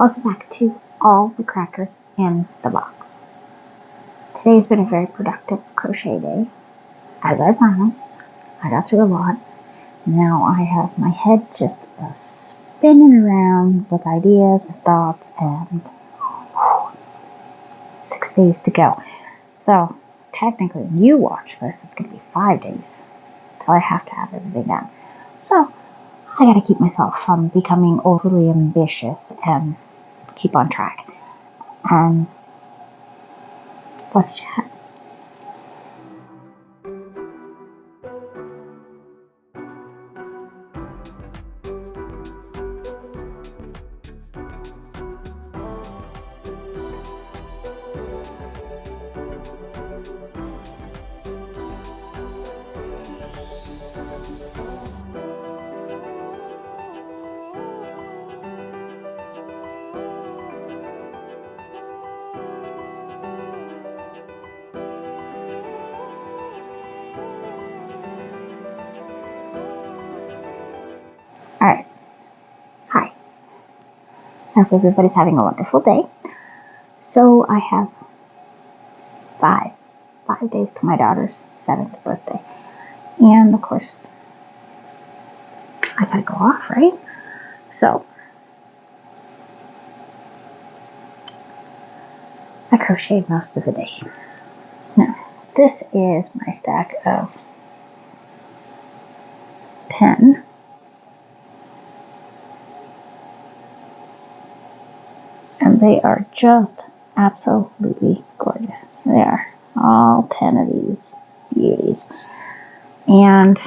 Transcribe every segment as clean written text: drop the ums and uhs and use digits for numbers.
Welcome back to all the crackers in the box. Today's been a very productive crochet day. As I promised, I got through a lot. Now I have my head just spinning around with ideas and thoughts, and 6 days to go. So technically, when you watch this, it's going to be 5 days till I have to have everything done. So I got to keep myself from becoming overly ambitious and keep on track. And let's chat. Alright. Hi. I hope everybody's having a wonderful day. So I have five days to my daughter's 7th birthday. And of course, I gotta go off, right? So I crocheted most of the day. Now, this is my stack of 10 and they are just absolutely gorgeous. They are all 10 of these beauties. And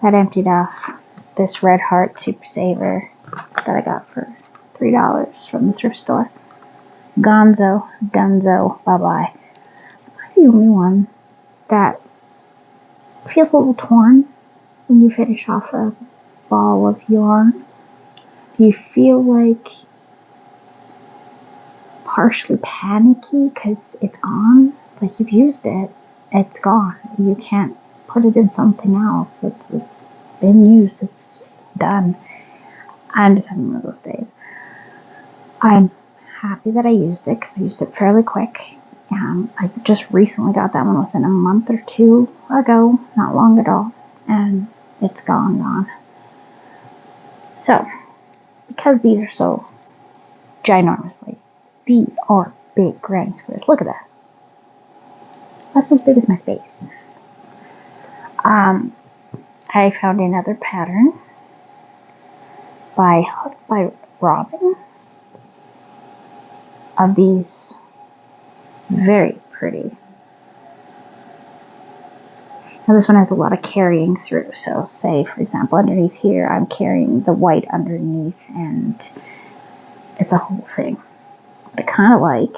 that emptied off this Red Heart Super Saver that I got for $3 from the thrift store. Gonzo, Dunzo, bye-bye. I'm the only one that feels a little torn when you finish off a ball of yarn. You feel like partially panicky because it's gone. Like you've used it, it's gone. You can't put it in something else. It's been used, it's done. I'm just having one of those days. I'm happy that I used it because I used it fairly quick. I just recently got that one within a month or two ago, not long at all, and it's gone. So, because these are so ginormously, these are big granny squares. Look at that. That's as big as my face. I found another pattern by Robin of these very pretty. Now this one has a lot of carrying through. So say, for example, underneath here, I'm carrying the white underneath, and it's a whole thing. I kind of like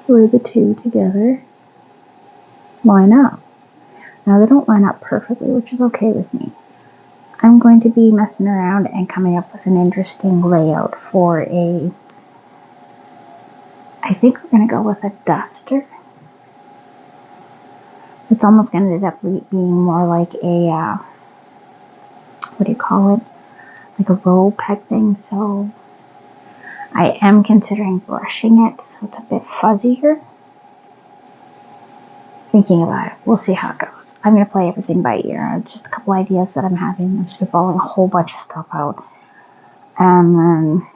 where the two together line up. Now they don't line up perfectly, which is okay with me. I'm going to be messing around and coming up with an interesting layout for I think we're going to go with a duster. It's almost going to end up being more like a, what do you call it? Like a roll peg thing. So I am considering brushing it so it's a bit fuzzier. Thinking about it. We'll see how it goes. I'm going to play everything by ear. It's just a couple ideas that I'm having. I'm spitballing a whole bunch of stuff out. And then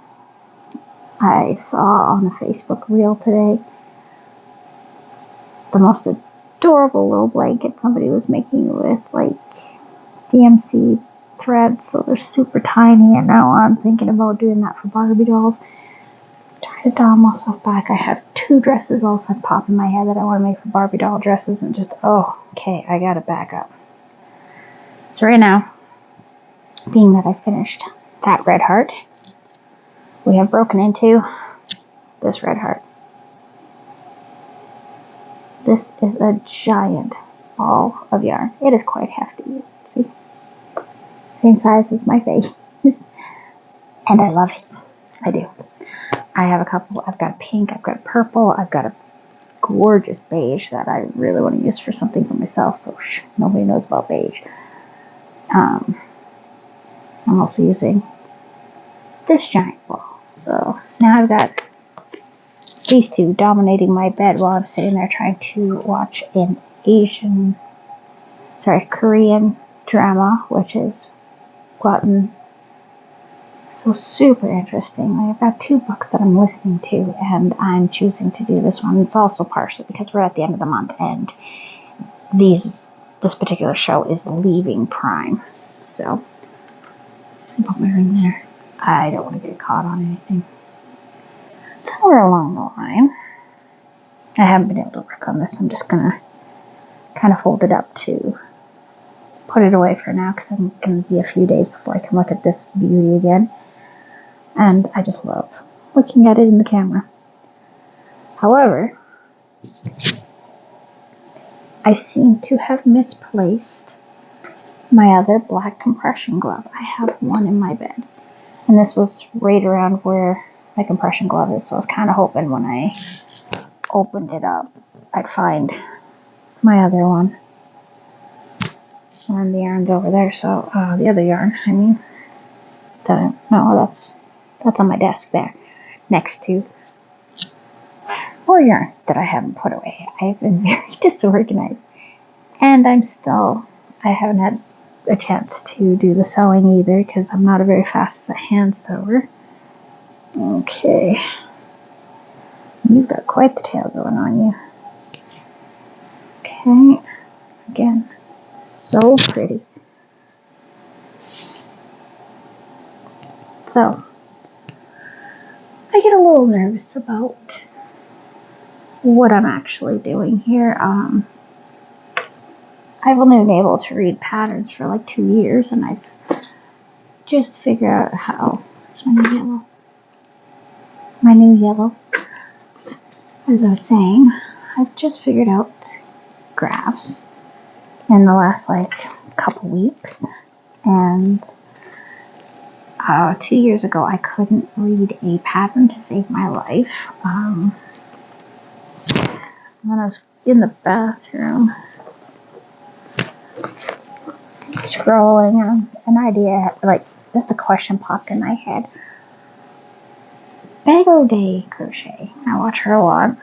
I saw on the Facebook reel today the most adorable little blanket somebody was making with like DMC threads. So they're super tiny. And now I'm thinking about doing that for Barbie dolls. Try to dial myself back. I have 2 dresses all of a sudden pop in my head that I want to make for Barbie doll dresses, and just, okay, I gotta back up. So right now, being that I finished that Red Heart, we have broken into this Red Heart. This is a giant ball of yarn. It is quite hefty. See? Same size as my face. And I love it. I do. I have a couple. I've got pink, I've got purple, I've got a gorgeous beige that I really want to use for something for myself, so nobody knows about beige. I'm also using this giant ball. So now I've got these two dominating my bed while I'm sitting there trying to watch an Korean drama, which has gotten so super interesting. I've got 2 books that I'm listening to, and I'm choosing to do this one. It's also partially because we're at the end of the month, and this particular show is leaving Prime. So, I'll put my ring there. I don't want to get caught on anything. Somewhere along the line, I haven't been able to work on this. I'm just going to kind of fold it up to put it away for now, because I'm going to be a few days before I can look at this beauty again. And I just love looking at it in the camera. However, I seem to have misplaced my other black compression glove. I have one in my bed. And this was right around where my compression glove is. So I was kind of hoping when I opened it up, I'd find my other one. And the yarn's over there. So the other yarn, that's on my desk there, next to more yarn that I haven't put away. I've been very disorganized, and I haven't had a chance to do the sewing either, because I'm not a very fast hand sewer. Okay, you've got quite the tail going on you. Okay, again, so pretty. So, I get a little nervous about what I'm actually doing here. I've only been able to read patterns for like 2 years, and I've just figured out how. Here's my new yellow. As I was saying, I've just figured out graphs in the last couple weeks, and 2 years ago I couldn't read a pattern to save my life. When I was in the bathroom scrolling, an idea, just a question popped in my head. O Day Crochet, I watch her a lot.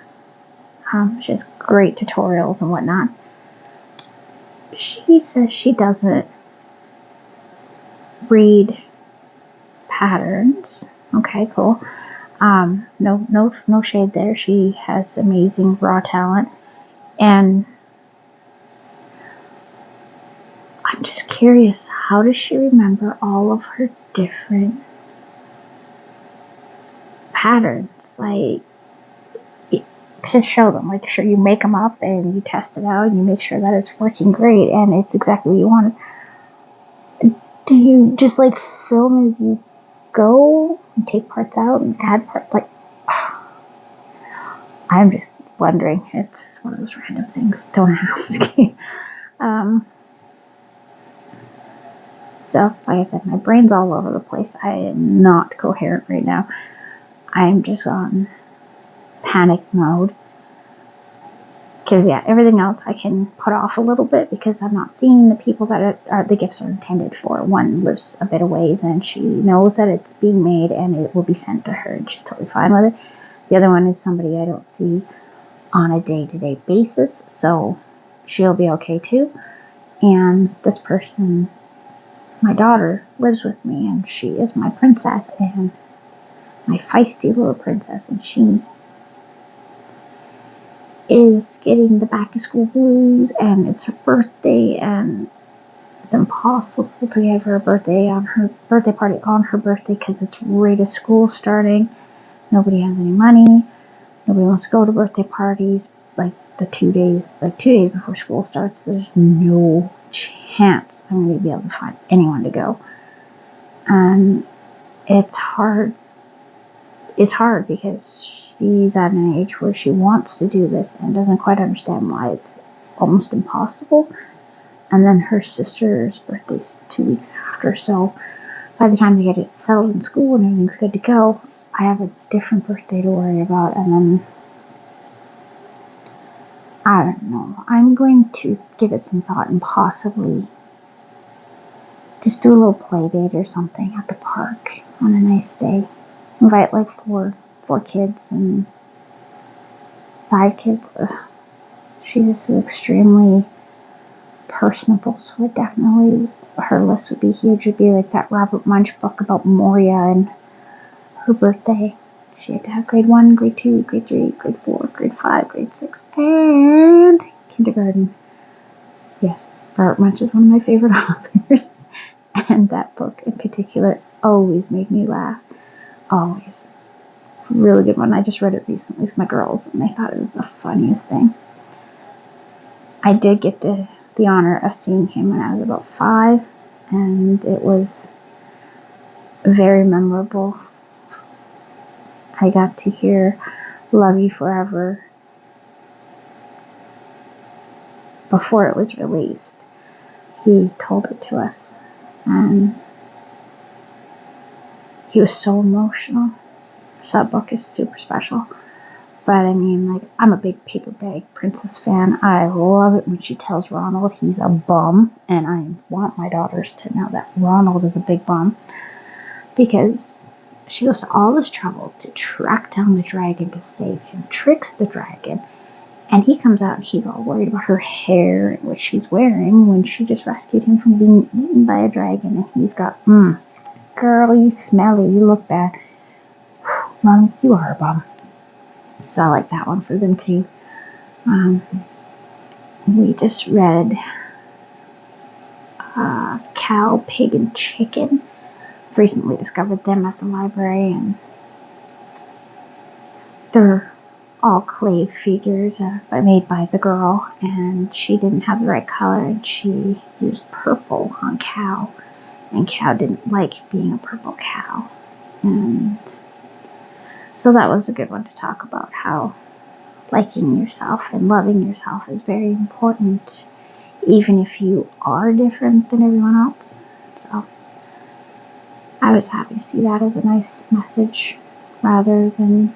She has great tutorials and whatnot. She says she doesn't read patterns. Okay, cool. No shade there. She has amazing raw talent, and I'm just curious, how does she remember all of her different patterns? To show them, sure, you make them up and you test it out and you make sure that it's working great and it's exactly what you want. Do you just film as you go and take parts out and add parts? I'm just wondering. It's just one of those random things. Don't ask. So, like I said, my brain's all over the place. I am not coherent right now. I'm just on panic mode. Because, everything else I can put off a little bit because I'm not seeing the people that the gifts are intended for. One lives a bit of ways, and she knows that it's being made and it will be sent to her, and she's totally fine with it. The other one is somebody I don't see on a day-to-day basis, so she'll be okay too. And this person, my daughter, lives with me, and she is my princess, and my feisty little princess, and she is getting the back to school blues, and it's her birthday, and it's impossible to give her a birthday party on her birthday because it's right as school starting. Nobody has any money. Nobody wants to go to birthday parties. The 2 days before school starts, there's no chance I'm going to be able to find anyone to go. And it's hard. It's hard because she's at an age where she wants to do this and doesn't quite understand why it's almost impossible. And then her sister's birthday's 2 weeks after, so by the time they get it settled in school and everything's good to go, I have a different birthday to worry about. And then I don't know. I'm going to give it some thought and possibly just do a little play date or something at the park on a nice day. Invite like four kids and 5 kids. Ugh. She's extremely personable, so it definitely, her list would be huge. It'd be like that Robert Munch book about Moria and her birthday. She had to have grade 1, grade 2, grade 3, grade 4, grade 5, grade 6, and kindergarten. Yes, Robert Munch is one of my favorite authors, and that book in particular always made me laugh. Always. Really good one. I just read it recently with my girls, and they thought it was the funniest thing. I did get the honor of seeing him when I was about 5, and it was very memorable. I got to hear Love You Forever before it was released. He told it to us, and he was so emotional. So that book is super special. But I mean, like, I'm a big Paper Bag Princess fan. I love it when she tells Ronald he's a bum, and I want my daughters to know that Ronald is a big bum, because she goes to all this trouble to track down the dragon to save him, tricks the dragon, and he comes out and he's all worried about her hair and what she's wearing when she just rescued him from being eaten by a dragon, and he's got, girl, you smelly, you look bad. Ronald, you are a bum. So I like that one for them too. We just read Cow, Pig, and Chicken. Recently discovered them at the library, and they're all clay figures made by the girl, and she didn't have the right color, and she used purple on Cow, and Cow didn't like being a purple cow. And so that was a good one to talk about, how liking yourself and loving yourself is very important, even if you are different than everyone else. So I was happy to see that as a nice message rather than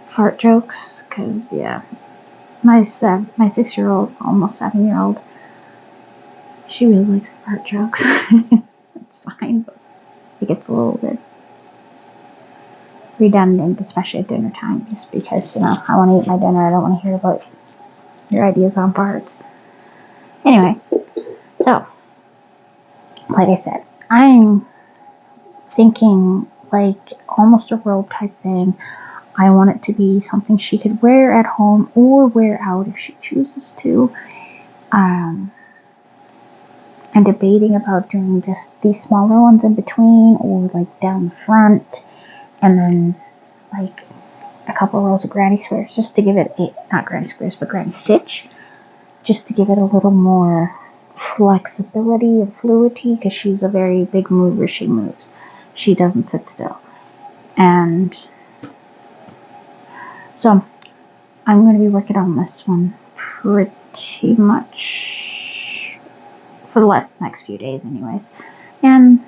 fart jokes, because yeah, my 6-year-old, almost 7-year-old, she really likes fart jokes. It's fine, but it gets a little bit redundant, especially at dinner time, just because, I want to eat my dinner. I don't want to hear about your ideas on farts. Anyway, so like I said, I'm thinking like almost a robe type thing. I want it to be something she could wear at home or wear out if she chooses to. I'm debating about doing just these smaller ones in between, or like down the front, and then like a couple rows of granny squares, just to give it not granny squares, but granny stitch, just to give it a little more flexibility and fluidity, because she's a very big mover. She moves. She doesn't sit still. And so I'm going to be working on this one pretty much for the next few days anyways. And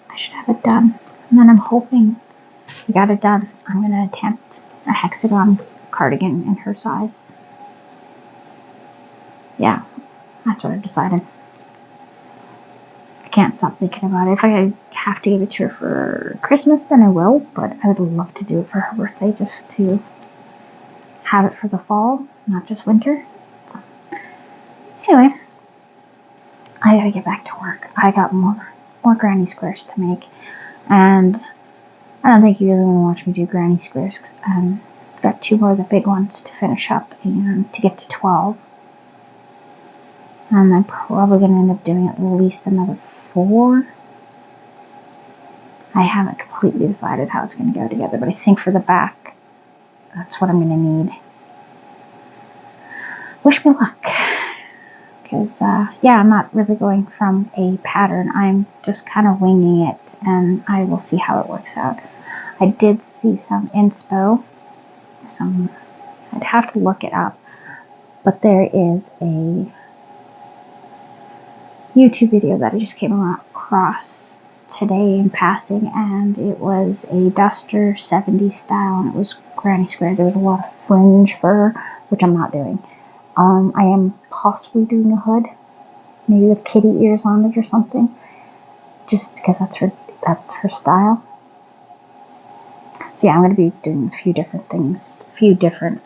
I should have it done. And then I'm hoping I got it done. I'm going to attempt a hexagon cardigan in her size. Yeah, that's what I've decided. I can't stop thinking about it. If I have to give it to her for Christmas, then I will, but I would love to do it for her birthday, just to have it for the fall, not just winter. So, anyway, I gotta get back to work. I got more granny squares to make, and I don't think you really want to watch me do granny squares, because I've got 2 more of the big ones to finish up and to get to 12. And I'm probably going to end up doing at least another 4. I haven't completely decided how it's going to go together, but I think for the back, that's what I'm going to need. Wish me luck. Because, I'm not really going from a pattern. I'm just kind of winging it, and I will see how it works out. I did see some inspo. I'd have to look it up. But there is a YouTube video that I just came across today in passing, and it was a duster 70s style, and it was granny square. There was a lot of fringe fur, which I'm not doing. I am possibly doing a hood, maybe with kitty ears on it or something, just because that's her style. So yeah, I'm going to be doing a few different things, a few different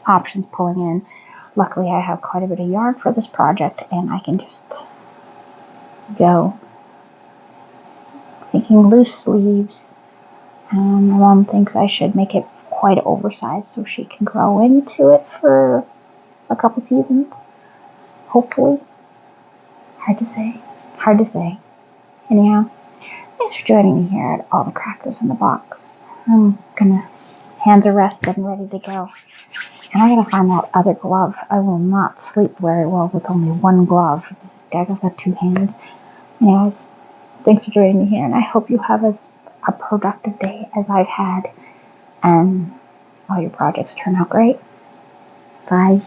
options pulling in. Luckily, I have quite a bit of yarn for this project, and I can just go making loose sleeves. And my mom thinks I should make it quite oversized so she can grow into it for a couple seasons, hopefully. Hard to say. Hard to say. Anyhow, thanks for joining me here at All the Crackers in the Box. I'm gonna, hands are rested and ready to go. And I gotta find that other glove. I will not sleep very well with only one glove. I got 2 hands. Anyways, thanks for joining me here, and I hope you have as a productive day as I've had, and all your projects turn out great. Bye.